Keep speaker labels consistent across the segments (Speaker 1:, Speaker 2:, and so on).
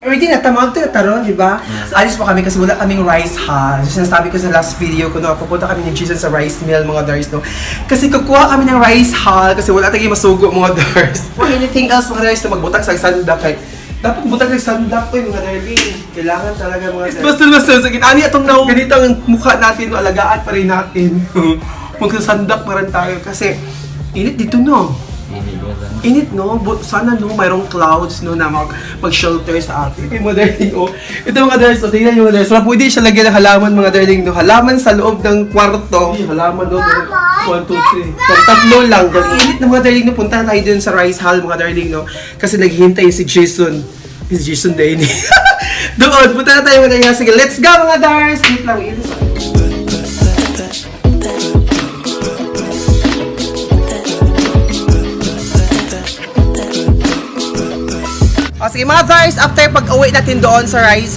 Speaker 1: Already natamag to taron, di ba? Alis pa kami kasi wala kaming rice hall. So, sinasabi ko sa last video ko, no, pupunta kami ni Jesus sa rice mill, mga dars, no? Kasi kukuha kami ng rice hall kasi wala tayong masugo, mga dars. For anything else, mga dars, na magbutang sa sandak, kay dapat butang sa sandak ko, mga darling. Kailangan talaga, mga dars. Basta, sige, ani atong ganito ang mukha natin, no, alagaan pa rin natin. Magsasandak pa rin tayo kasi init dito, no? Init, no? Sana, no, mayroong clouds, no, na mag-shelter sa atin. Okay, mga darling, oh. Ito, mga darling, so, tingnan nyo, mga darling. So, pwede siya lagyan ng halaman, mga darling, no? Halaman sa loob ng kwarto. Halaman, no? 1, 2, 3. So, tatlo lang. Kung init na, mga darling, no? Punta tayo dun sa rice hall, mga darling, no? Kasi naghihintay si Jason. Si Jason Dainy. Doon, punta na tayo, mga darling. Sige, let's go, mga darling. Init lang, init lang. O sige mga guys, after pag-uwi natin doon sa rice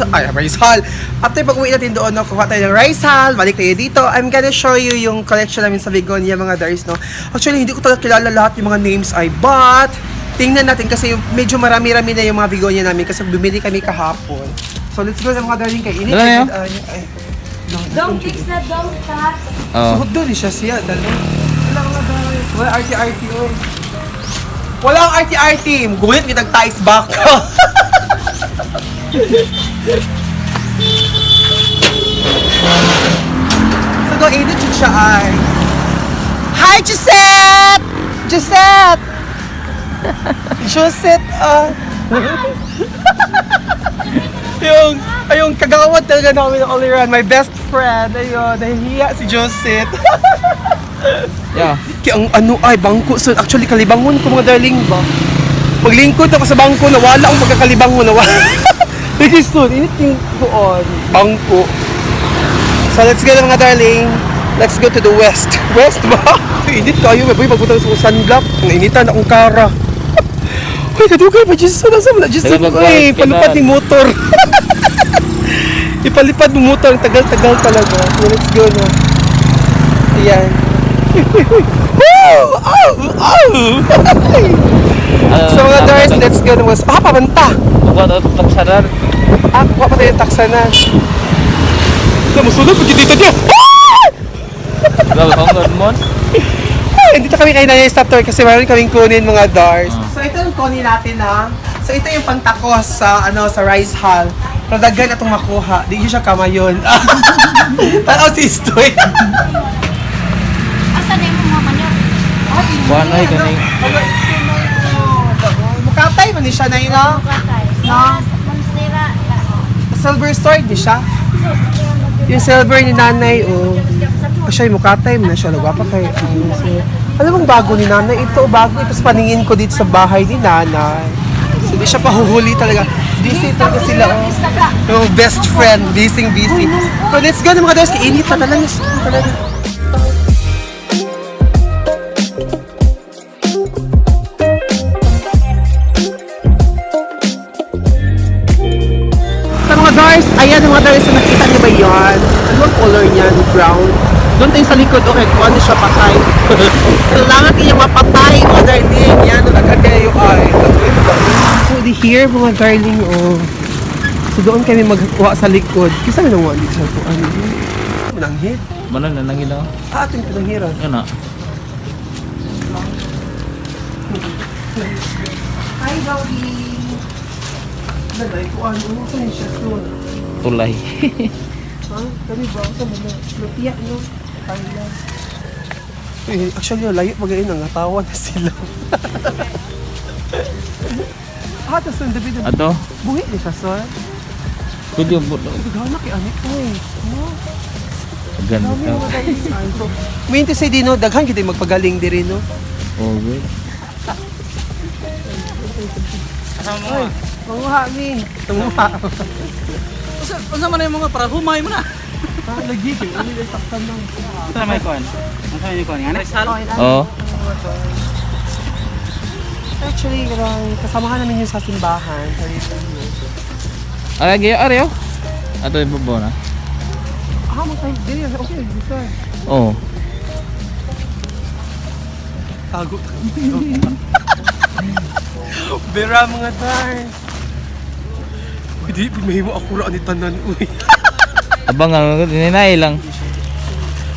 Speaker 1: hall, after pag-uwi natin doon, no, kuha tayo ng rice hall, balik tayo dito, I'm gonna show you yung collection namin sa Begonia, mga guys, no. Actually, hindi ko talaga kilala lahat yung mga names ay, but tingnan natin kasi medyo marami-rami na yung mga Begonia namin kasi bumili kami kahapon. So let's go sa mga darling kay init.
Speaker 2: Don't fix na, don't cut.
Speaker 1: So doon siya dalo. Wala mga guys. Wala RT-RT, oh. Walang RT-RT. Gulit, may nag-ties back. So, go edit yun siya ay. Hi, Gisette! Gisette! Gisette, yung kagawad talaga namin ng Oliran, my best friend. Ayun, nahihiya si Josette.
Speaker 3: Yeah.
Speaker 1: Kaya ang ano ay bangko. So actually kalibangon ko, mga darling ba. Maglingkod ako sa bangko, nawala ang pagkakalibangon, nawala. Because soon, init yung doon, bangko. So let's go mga darling. Let's go to the west. West ba? Init kayo, may boy, pagpunta sa sunblock. Ang initan akong kara. Uy, kadugay pa, Jesus, nasa mo na, Jesus. Uy, palipad yung motor. Ipalipad mo motor, ang tagal-tagal talaga. So let's go, no. Ayan. So mga guys, let's go na mas... pabanta!
Speaker 3: Buka na itong taksanan.
Speaker 1: Kuha pa tayo yung taksanan. Masunod, pag dito niya!
Speaker 3: Grabe kang ganun.
Speaker 1: Dito kami kayo na stop tour kasi mayroon kaming kunin, mga dars. So ito yung kunin natin, ha. So ito yung pangtakos sa rice hall. Pero daghan itong makuha. Di siya kamayon. Tanaw si Stoy.
Speaker 2: Asa na yung mga manok?
Speaker 3: Buwanay ganing.
Speaker 1: Mukatay man ni siya na yun, no?
Speaker 2: Monstera.
Speaker 1: Silver sword di siya. Yung silver ni nanay, oh. Siya yung mukatay mo na siya. Nagwapa kay, alam mong bago ni nanay? Ito, bago. Ito sa paningin ko dito sa bahay ni nanay. So, di siya pahuhuli talaga. Busy talaga sila, oh. No, best friend. Busy. So, let's go na mga guys. Kainit na talaga. Sa mga guys, ayan ang mga guys, nakita niyo ba yan? Ano ang color niyan? Brown. Doon tayo sa likod, okay, kung ano siya patay. Kailangan kayo mapatay, mga darling. Yan, nalagad kayo ay. So, here, mga darling, oh. So, doon kami magkuha sa likod. Kisa nga naman dito sa kuhaan. Mananghid.
Speaker 3: Manan na nangina.
Speaker 1: Ito yung pinanghiran.
Speaker 3: Yan na.
Speaker 1: Hi, Gaudi. Nanay, kuhaan. Ano sa siya doon?
Speaker 3: Tulay.
Speaker 1: Ha? Kami ba? Sa mga lupia, no? Kaya. Actually, layo magayon ang natawa na sila. Tapos yung David,
Speaker 3: Ato.
Speaker 1: buhi niya siya, sir.
Speaker 3: Pwede yung buto.
Speaker 1: Gana kay Anik, oy.
Speaker 3: Ganda ka.
Speaker 1: Minti say di, no? Daghan kita yung magpagaling di rin, no?
Speaker 3: Oh, wait.
Speaker 1: Ay, manguha, min. Manguha.
Speaker 4: Unsa man yung mga para humay mo na.
Speaker 1: Lagi kayo, ano yung taktan lang.
Speaker 4: Unsa may kon? Unsa may kon? Ngani sal.
Speaker 3: Oo.
Speaker 1: Actually, kasamahan namin yung sa simbahan.
Speaker 3: Ay, gaya, ariyo. Ato yung bubo na.
Speaker 1: Magtayo. Dili, okay, sir.
Speaker 3: Oo.
Speaker 1: Tago. Bira mga tars. Hindi, mahimo ako raan ni tanan, uy.
Speaker 3: Abang nga, ninay lang.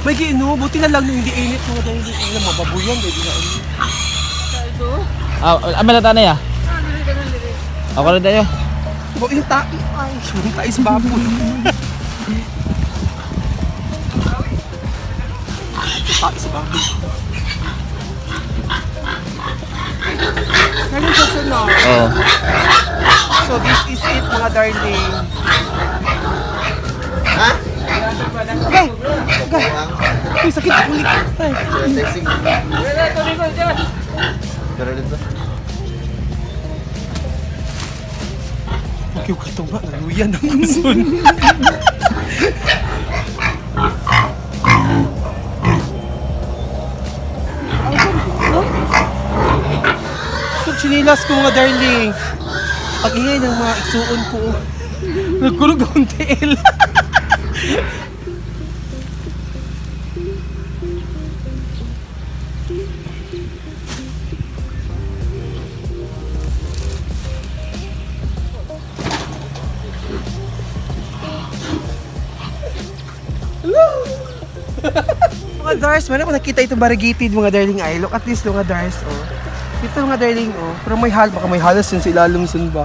Speaker 1: May giino, buti na lang nung hindi init mga dahil alam mo, babuyan, dahil na
Speaker 3: Malata na ya? Ako na tayo.
Speaker 1: Bo, yung tae, ay, yung tae sa baboy. Tae sa baboy. Ganun siya sunod.
Speaker 3: Oo.
Speaker 1: So this is it mga darling. Ha? Okay. Okay. Uy, sakit. Ulit. Ay. Okay, okay ito ba? Naluyan ang guson. Itong chinilas ko mga darling. Pag-ingay ng mga isuon ko. Nagkulog akong tiil. Mga Dars, man ako nakita itong variegated mga darling ay. Look at this mga Dars, oh. Ito mga darling, oh. Pero may baka may halos yun sa ilalong sun ba.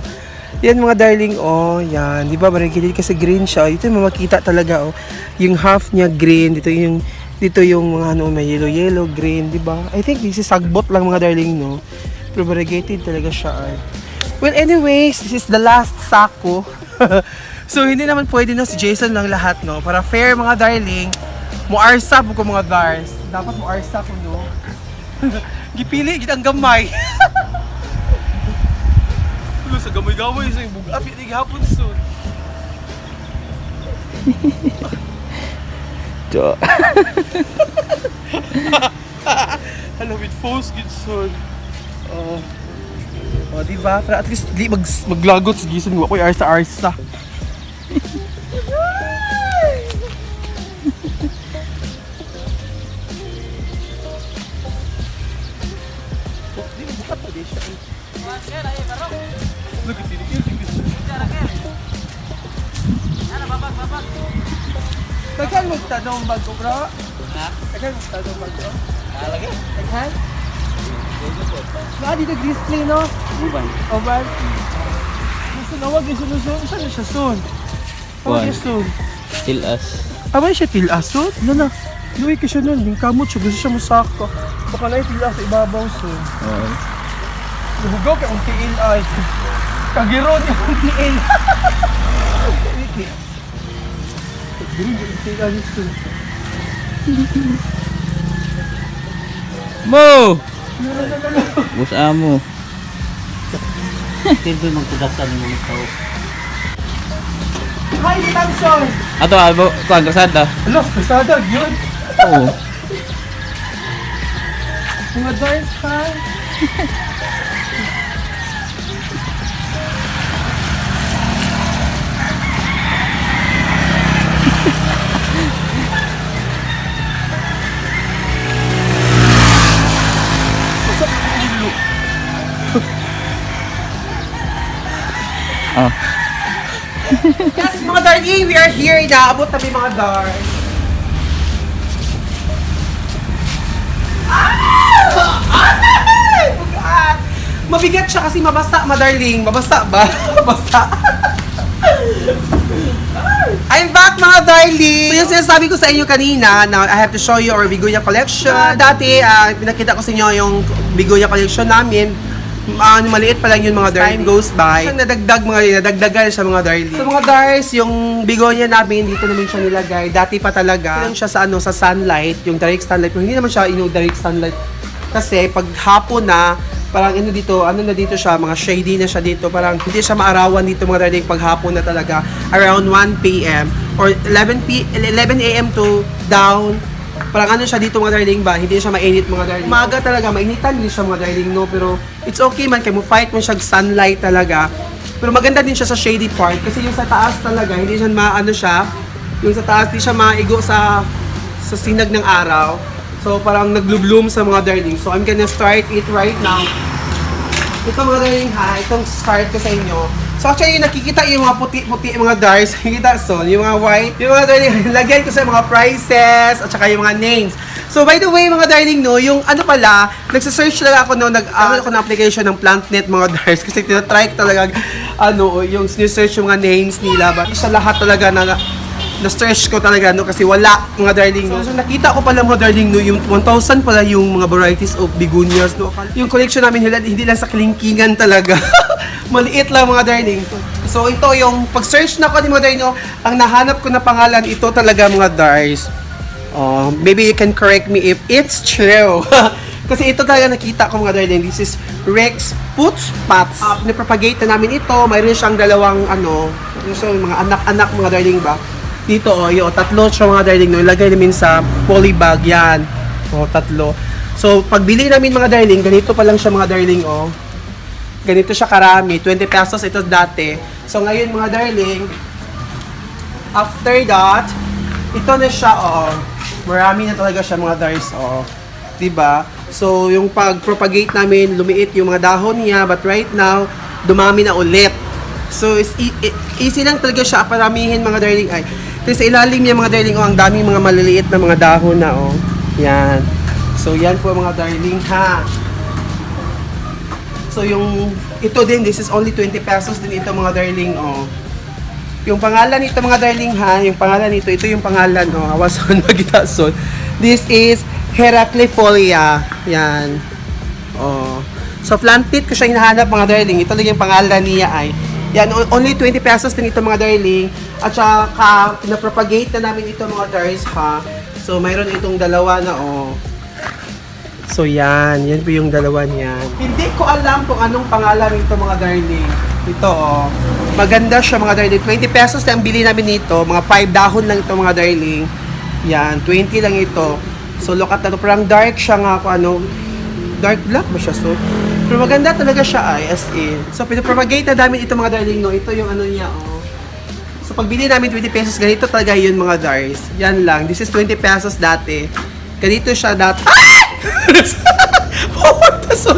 Speaker 1: Yan mga darling, oh. Yan, di ba variegated kasi green siya. Dito yung makita talaga, oh. Yung half niya green, dito yung mga ano, may yellow, green, di ba? I think this is sagbot lang mga darling, no. Pero variegated talaga siya, ay. Well, anyways, this is the last sako. So, hindi naman pwede na si Jason lang lahat, no? Para fair mga darling, muarsa po ko mga Dars. Dapat muarsa ko, no? Gipili, git ang gamay. Ano sa gamay-gamay sa yung bugap, yung hapon soon.
Speaker 3: Jo.
Speaker 1: Hello, with phones, git soon. Diba? Pero at least, di maglagot si Jason. Ako'y arsa-arsa. Taghan mo tanong bago, bro? Ha? Taghan mo tanong bago? Lagi? Taghan? Dito display, no? Uban. Uban. Gusto na wag yung sunod. Saan na siya soon? Tawag niya soon.
Speaker 3: Tilas.
Speaker 1: Abay siya tilasot? Ano na? Luwi ka siya nun. Yung kamot siya. Gusto siya masako. Baka na yung tilas sa ibabaw soon.
Speaker 3: Oo.
Speaker 1: Nahugaw ka ang tiil ay. Kagiro niya ang tiil. Wiki. Kagiro niya ang tiil ay soon.
Speaker 3: Mo! Bus amo.
Speaker 4: Tildo ng kudasan ng mga tao.
Speaker 1: Hi, Thompson!
Speaker 3: Ato, kuhan, kasada.
Speaker 1: Ano? Kasada, yun.
Speaker 3: Oo.
Speaker 1: Mga Dars, hi.
Speaker 3: Oh.
Speaker 1: Yes, mga darling, we are here. Inaabot namin mga Dars. Mabigat siya kasi mabasa, madarling. Mabasa ba? Mabasa. I'm back mga darling! So yung sinasabi ko sa inyo kanina na I have to show you our Bigonia collection. Dati, pinakita ko sa inyo yung Bigonia collection namin. Maliit pa lang yun mga darling. Time goes by. Nadagdagan siya mga darling. So mga Dars, yung Bigonia namin, dito namin siya nilagay. Dati pa talaga. Lang siya sa sa sunlight, yung direct sunlight. Pero hindi naman siya direct sunlight. Kasi pag hapon na, parang ano na dito siya, mga shady na siya dito. Parang hindi siya maarawan dito mga darling pag hapon na talaga. Around 1 p.m. or 11 a.m. to down. Parang ano siya dito mga darling ba? Hindi siya mainit mga darling. Umaga talaga, mainitan din siya mga darling, no? Pero it's okay man, kaya mo fight man siya sunlight talaga. Pero maganda din siya sa shady part. Kasi yung sa taas talaga, hindi siya maano siya. Yung sa taas, hindi siya maigo sa sinag ng araw. So parang naglo-bloom sa mga darling. So I'm gonna start it right now. Ito mga darling ha, itong start ko sa inyo. So actually, nakikita yung mga puti-puti mga darks, nakikita so, yung mga white, yung mga darling, lagyan ko sa mga prices, at saka yung mga names. So by the way, mga darling, no, yung ano pala, nagsa-search lang ako, no, nag-aral ako ng application ng PlantNet, mga darks, kasi tinatry ko talaga, ano, yung sinesearch yung mga names nila, but sa lahat talaga na-search ko talaga, no, kasi wala, mga darling, no. So nakita ko pala, mga darling, no, yung 1,000 pala yung mga varieties of begonias, no. Yung collection namin, hindi lang sa kalingkingan talaga. Maliit lang, mga darling. So ito yung pag-search na ko ni mga darling, no, ang nahanap ko na pangalan, ito talaga, mga darls. Maybe you can correct me if it's true. Kasi ito talaga nakita ko, mga darling. This is Rex Puts Pats. Pinapropagate na namin ito. Mayroon siyang dalawang so, mga anak-anak, mga darling ba. Dito, yung tatlo siya, mga darling, no, ilagay namin sa polybag yan. Tatlo. So pagbili namin, mga darling, ganito pa lang siya, mga darling, ganito siya karami, 20 pesos ito dati. So ngayon, mga darling, after that, ito na siya, marami na talaga siya, mga darlings, diba? So yung pag-propagate namin, lumiit yung mga dahon niya, but right now, dumami na ulit. So it's easy lang talaga siya paramihin, mga darling. Ay, kasi sa ilalim niya, mga darling, ang daming mga maliliit na mga dahon na, yan. So yan po, mga darling, ha. So yung ito din, this is only 20 pesos din ito, mga darling, Yung pangalan nito, mga darling, ha, yung pangalan nito, ito yung pangalan, Awason Magitason. This is Heraclifolia. Yan. So planted ko siya hinahanap, mga darling. Ito lang yung pangalan niya ay. Yan, only 20 pesos din ito, mga darling. At saka pinapropagate na namin ito, mga darlings, ha. So mayroon itong dalawa na, So yan po yung dalawa niyan. Hindi ko alam kung anong pangalan nito, mga darling. Ito, maganda siya, mga darling. 20 pesos lang bili namin nito. Mga 5 dahon lang ito, mga darling. Yan, 20 lang ito. So look at that, parang dark siya nga, dark black ba siya, so? Pero maganda talaga siya, as in. So pinapropagate na namin ito, mga darling, no. Ito yung ano niya, So pag bili namin 20 pesos, ganito talaga yun, mga darlings. Yan lang, this is 20 pesos dati. Ganito siya dati. so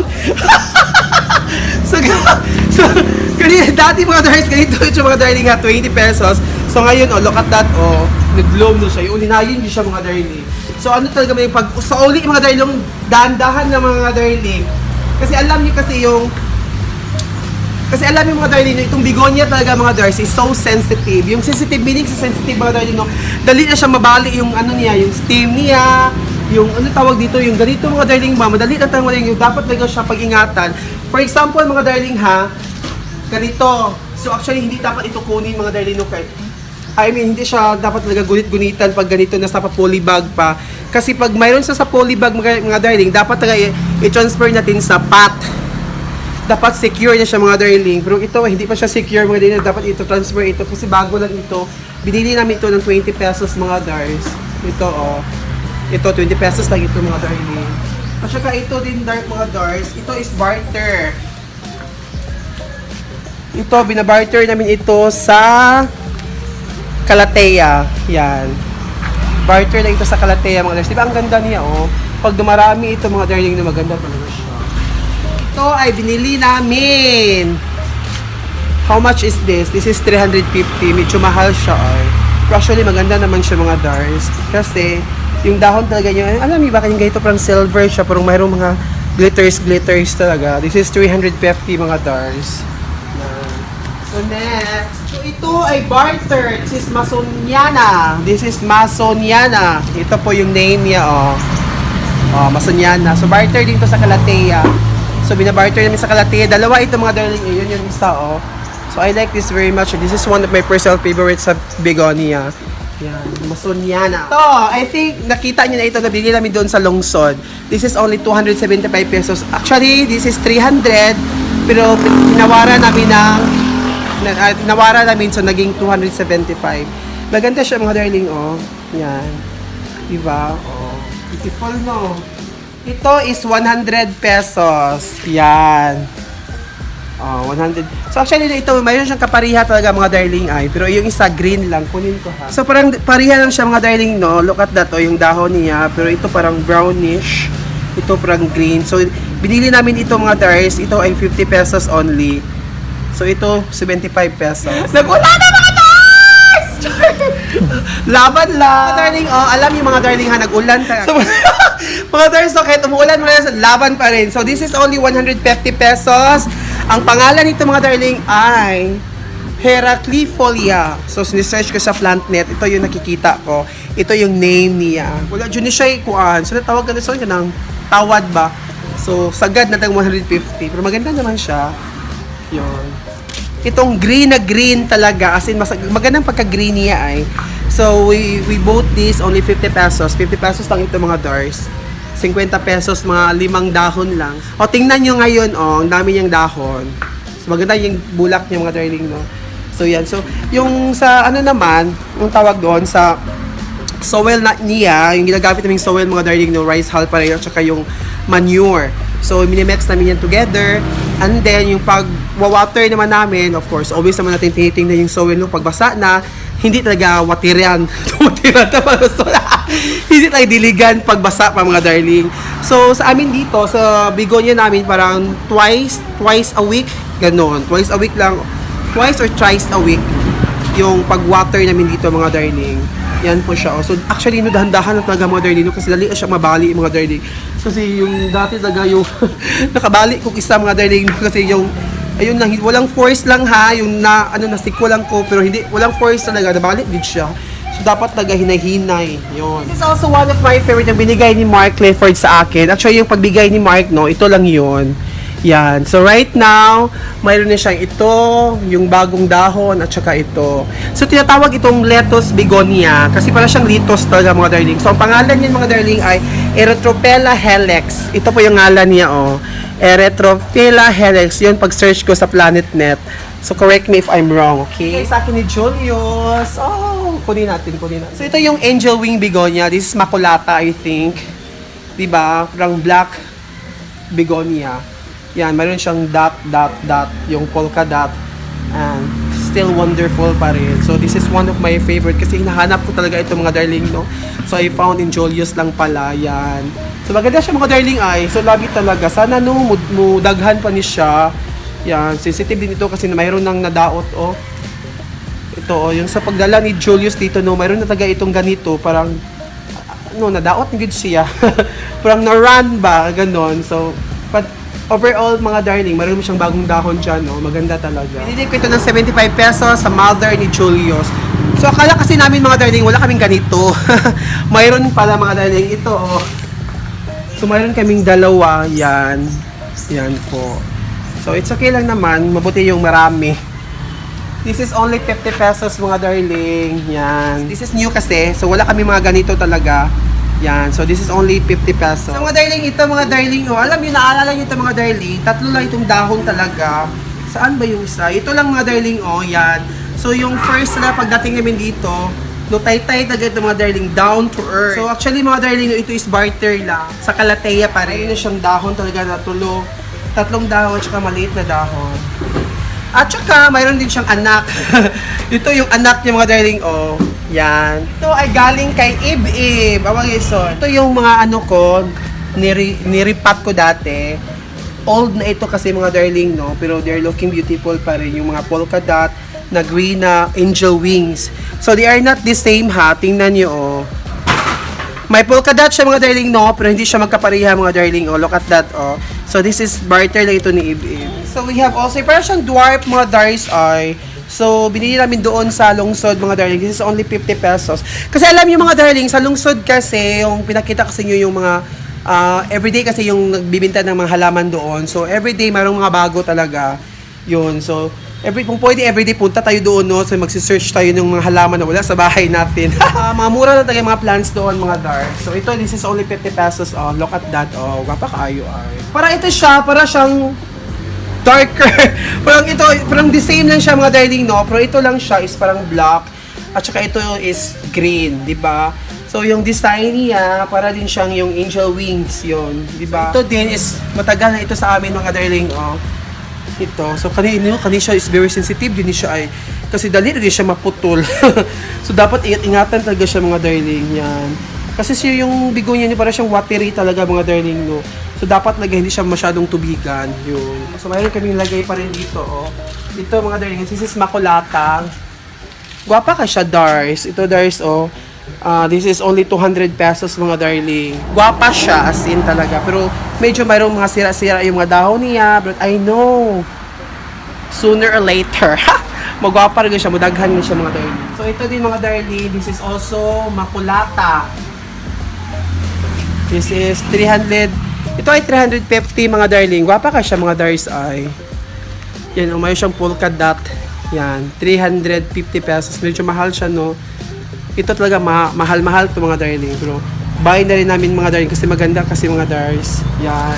Speaker 1: dati, mga darlings, ganito ito, mga darling, ha, 20 pesos. So ngayon, look at that, nag-bloom na siya. Yung ulinayin din siya, mga darling. So ano talaga may sa uli, mga darling, dahan-dahan na, mga darling. Kasi alam niyo mga darling, itong begonia talaga, mga darlings, is so sensitive. Yung sensitive, meaning sa sensitive, mga darling, dali na siya mabali yung ano niya, yung stem niya, yung ano tawag dito, yung ganito, mga darling, madali na tayo, yung dapat talaga siya pag-ingatan. For example, mga darling, ha, ganito. So actually, hindi dapat ito kunin, mga darling, okay? I mean, hindi siya dapat talaga gunit-gunitan pag ganito na sa polybag pa. Kasi pag mayroon sa polybag, mga darling, dapat talaga i-transfer natin sa pot. Dapat secure na siya, mga darling. Pero ito, hindi pa siya secure, mga darling. Dapat ito transfer ito kasi bago lang ito. Binili namin ito ng 20 pesos, mga darlings. Ito, ito, 20 pesos lang ito, mga darling. At saka ito din, mga darlings. Ito is barter. Ito, binabarter namin ito sa Calathea. Yan. Barter lang ito sa Calathea, mga darlings. Diba ang ganda niya, Pag dumarami ito, mga darling, na maganda talaga siya. Ito ay binili namin. How much is this? This is 350. Medyo mahal siya, Pero actually, maganda naman siya, mga darlings. Kasi, yung dahon talaga niya, alam niyo ba, kanyang ganito parang silver siya, parang mayroong mga glitters talaga. This is 350, mga darlings. So next, so ito ay barter. This is Masoniana. Ito po yung name niya, Masoniana. So barter dito sa Calathea. So binabarter namin sa Calathea. Dalawa ito, mga darling. Yun yung isa, So I like this very much. This is one of my personal favorites sa begonia. Yan, Masoniana. So, I think nakita niyo na ito, nabili namin doon sa Lungsod. This is only 275 pesos. Actually, this is 300, pero tinawaran namin so naging 275. Maganda siya, mga darling, Yan. Diba? Beautiful, no? Ito is 100 pesos. Yan. 100. So actually ito, mayroon siyang kapariha talaga, mga darling, pero yung isa green lang, kunin ko, ha. So parang pariha lang siya, mga darling, no. Look at that, yung dahon niya, pero ito parang brownish. Ito parang green. So binili namin ito, mga darlings. Ito ay 50 pesos only. So ito, 75 pesos. Nagula na mga Dars! Laban lang. Mga darling, alam niyo mga darling ha, nag-ulan talaga. So, mga Dars, so kahit umuulan mo rin, laban pa rin. So this is only 150 pesos. Ang pangalan nito mga darling ay Heraclifolia. So, sinesearch ko sa PlantNet. Ito yung nakikita ko. Ito yung name niya. Wala, dyan siya ikuan. So, natawag ka na sa ng tawad ba? So, sagad na tayong 150. Pero maganda naman siya. Yun. Itong green na green talaga. As in, magandang pagka-green niya ay. So, we bought this only 50 pesos. 50 pesos lang ito mga Dars. 50 pesos, mga 5 dahon lang. O, tingnan nyo ngayon, ang dami niyang dahon. So, maganda yung bulak niya mga darling, no? So, yan. So, yung sa, ano naman, yung tawag doon, sa soil na niya, yung ginagamit naming soil, mga darling, no? Rice hull pa rin, at saka yung manure. So, minimex namin yan together. And then, yung pag-water naman namin, of course, always naman natin tinitingnan yung soil, no? Pagbasa na, hindi talaga watiran. Watiran na hindi tayo diligan pagbasa pa mga darling. So, sa amin dito, sa bigonya namin, parang twice a week, ganon. Twice a week lang, twice or thrice a week, yung pag-water namin dito mga darling. Yan po siya. So, actually, dahan-dahan na talaga mga darling, kasi dali siya mabali mga darling. Kasi yung dati talaga yung nakabali kong isa mga darling, kasi yung ayun lang, walang force lang ha, yung nastik ko lang ko, pero hindi, walang force talaga, nabalik din siya. So, dapat talaga hinay-hinay. Yun. This is also one of my favorite yung binigay ni Mark Clifford sa akin. Actually, yung pagbigay ni Mark, no, ito lang yun. Yan. So, right now, mayroon na siyang ito, yung bagong dahon, at saka ito. So, tinatawag itong lettuce begonia, kasi para siyang litos talaga, mga darling. So, ang pangalan niya, mga darling, ay Erythropela helix. Ito po yung ngalan niya, Erythropela helix. Yun, pag-search ko sa PlanetNet. So, correct me if I'm wrong, okay? Sa akin ni Julius. Kunin natin. So, ito yung angel wing begonia. This is maculata, I think. Diba? Parang black begonia. Yan, mayroon siyang dot, yung polka dot. And still wonderful pa rin. So, this is one of my favorite kasi hinahanap ko talaga ito mga darling, no? So, I found in Julius lang pala. Yan. So, maganda siya mga darling ay. So, lagi talaga. Sana, no, mudaghan pa ni siya. Yan. Sensitive din ito kasi mayroon nang nadaot, Ito, yung sa pagdala ni Julius dito, no, mayroon na talaga itong ganito. Parang, nadaot ng good siya. Parang na-run ba? Ganon. So, but, overall, mga darling, mayroon mo siyang bagong dahon dyan, no? Maganda talaga. Binili ko ito ng 75 pesos sa mother ni Julius. So, akala kasi namin mga darling, wala kaming ganito. Mayroon pala mga darling, ito, So, mayroon kaming dalawa, yan. Yan po. So, it's okay lang naman, mabuti yung marami. This is only 50 pesos mga darling. Yan. This is new kasi, so wala kami mga ganito talaga. Yan. So, this is only 50 pesos. So, mga darling, alam niyo, naalala niyo ito mga darling, tatlo lang itong dahon talaga. Saan ba yung isa? Ito lang mga darling, yan. So, yung first na pagdating namin dito, tay-tay talaga ito mga darling, down to earth. So, actually mga darling, ito is barter lang. Sa Calathea pa rin. Ayun na siyang dahon talaga na tulo. Tatlong dahon, tsaka maliit na dahon. At saka, mayroon din siyang anak. Ito yung anak niya mga darling, yan. Ito ay galing kay Ib. Awagison. Ito yung mga ko, niripat ko dati. Old na ito kasi mga darling, no? Pero they're looking beautiful pa rin. Yung mga polka dot na green na angel wings. So they are not the same ha. Tingnan nyo, May polka dot siya mga darling, no? Pero hindi siya magkapareha mga darling, Look at that, So this is barter lang ito ni Ib. So we have also, parang siyang dwarf mga Dars ay. So, binili namin doon sa lungsod, mga darling. This is only 50 pesos. Kasi alam niyo mga darling, sa lungsod kasi, yung pinakita kasi nyo yung mga, everyday kasi yung nagbibinta ng mga halaman doon. So, everyday, mayroong mga bago talaga. Yun. So, kung pwede, everyday punta tayo doon, no? So, magsisearch tayo ng mga halaman na wala sa bahay natin. Mga mura na talaga yung mga plants doon, mga Dars. So, ito, this is only 50 pesos. Look at that. Kapakaayo ay. Para ito siya, para siyang darker. parang the same lang siya mga darling, no? Pero ito lang siya is parang black. At saka ito is green, di ba? So, yung design niya, para din siyang yung angel wings, yun, di ba? Ito din is, matagal na ito sa amin mga darling, Ito. So, kanina siya is very sensitive, din siya ay, kasi dali rin siya maputol. So, dapat ingatan talaga siya mga darling, yan. Kasi siya yung bigonia niya, parang siyang watery talaga mga darling, no? So, dapat lagay, hindi siya masyadong tubigan. Yun. So, mayroon kaming lagay pa rin dito, oh. Ito, mga darling, this is Makulata. Guwapa ka siya, Dars. Ito, Dars, oh. This is only 200 pesos, mga darling. Guwapa siya, as in talaga. Pero, medyo mayroong mga sira-sira yung mga dahon niya. But I know, sooner or later, magwapa rin siya, madaghan niya siya, mga darling. So, ito din, mga darling, this is also Makulata. This is 300. Ito ay 350, mga darling. Guwapa ka siya, mga Dars ay. Yan, may siyang polka dot. Yan, 350 pesos. Medyo mahal siya, no? Ito talaga, mahal-mahal to, mga darling. Pero, buy na rin namin, mga darling, kasi maganda kasi, mga Dars. Yan.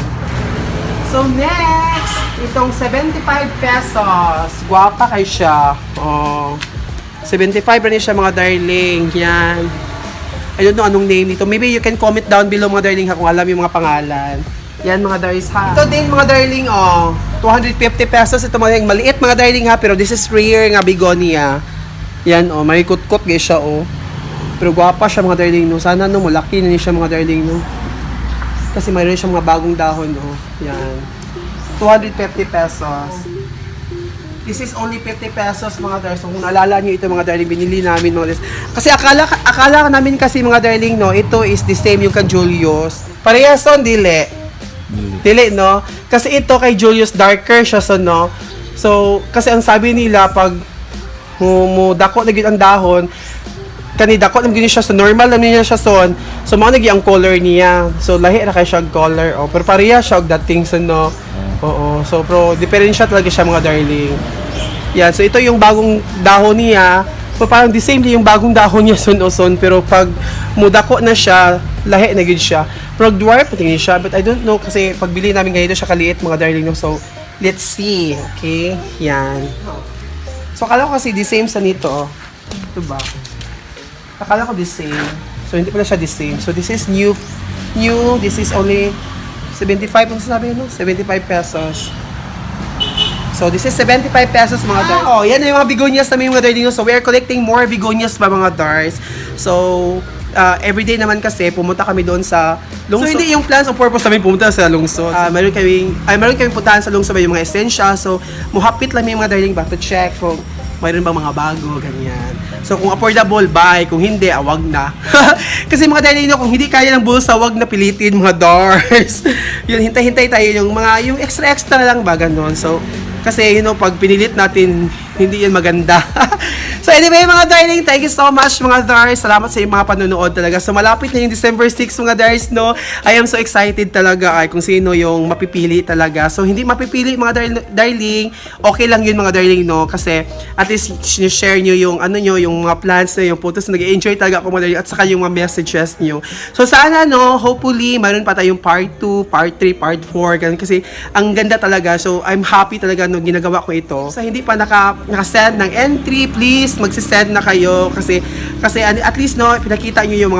Speaker 1: So, next, itong 75 pesos. Guwapa kayo siya. Oh. 75 rin siya, mga darling. Yan. I don't know anong name nito. Maybe you can comment down below, mga darling, ha, kung alam yung mga pangalan. Yan, mga Dars, ha. Ito din, mga darling, oh. 250 pesos. Ito, mga maliit, mga darling, ha. Pero this is rare nga begonia. Yan, oh. May kutkot guys siya, oh. Pero guwapa siya, mga darling, no. Sana, no, malaki na siya, mga darling, no. Kasi mayroon siya mga bagong dahon, oh. Yan. 250 pesos. This is only 50 pesos, mga Dars. So, kung naalala nyo ito, mga darling, binili namin, mga Dars. Kasi akala namin kasi, mga darling, no, ito is the same yung kay Julius. Parehas son, dili. Dili, no? Kasi ito kay Julius, darker siya, son, no? So, kasi ang sabi nila, pag dako na ang dahon, kani dako naman siya, so normal naman niya siya, son. So, mga naging ang color niya. So, lahi na kayo siya color, oh. Pero pareha siya, dating, son, no? Oo. So, pero diferensya talaga siya, mga darling. Yan. So, ito yung bagong dahon niya. So, parang the same din yung bagong dahon niya, son. Pero pag mudako na siya, lahi na gid siya. Pero dwarf, patingin siya. But I don't know, kasi pagbili namin ganito siya kaliit, mga darling. No? So, let's see. Okay? Yan. So, akala ko kasi the same sa nito. Oh. Ito ba? Akala ko the same. So, hindi pala siya the same. So, this is new. This is only 75, ang sabi no? 75 pesos. So, this is 75 pesos, mga Dars. Oh, yan na yung mga begonias namin, mga darling. So, we are collecting more begonias pa, mga Dars. So, everyday naman kasi, pumunta kami doon sa lungsod. So, hindi yung plans o purpose namin pumunta sa lungsod. Meron kaming puntahan sa lungsod, yung mga essential. So, muhapit lang yung mga darling ba to check kung mayroon bang mga bago, ganyan. So, kung affordable, buy. Kung hindi, wag na. Kasi mga darling, kung hindi kaya ng bulsa, wag na pilitin, mga Dars. Yun, hintay-hintay tayo yung extra na lang ba, ganun. So, kasi, pag pinilit natin, hindi yan maganda. So, anyway, mga darling, thank you so much, mga Dars. Salamat sa inyong mga panonood talaga. So, malapit na yung December 6, mga Dars, no? I am so excited talaga kung sino yung mapipili talaga. So, hindi mapipili, mga darling. Okay lang yun, mga darling, no? Kasi, at least, share nyo yung, yung mga plans na yung photos. Nag-enjoy talaga ako, mga darling. At saka yung mga messages nyo. So, sana, no? Hopefully, mayroon pa tayong part 2, part 3, part 4. Ganun. Kasi, ang ganda talaga. So, I'm happy talaga nung ginagawa ko ito. So, hindi pa nakasend ng entry, please, magsisend na kayo. Kasi at least, no, pinakita nyo yung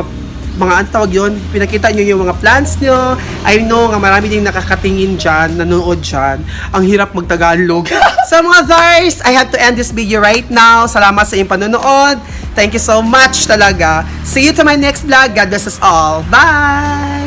Speaker 1: mga ano tawag yun, pinakita nyo yung mga plans nyo. I know nga marami din nakakatingin dyan, nanonood dyan. Ang hirap magtagalog. So, mga Dars, I have to end this video right now. Salamat sa inyong panonood. Thank you so much talaga. See you to my next vlog. God bless us all. Bye!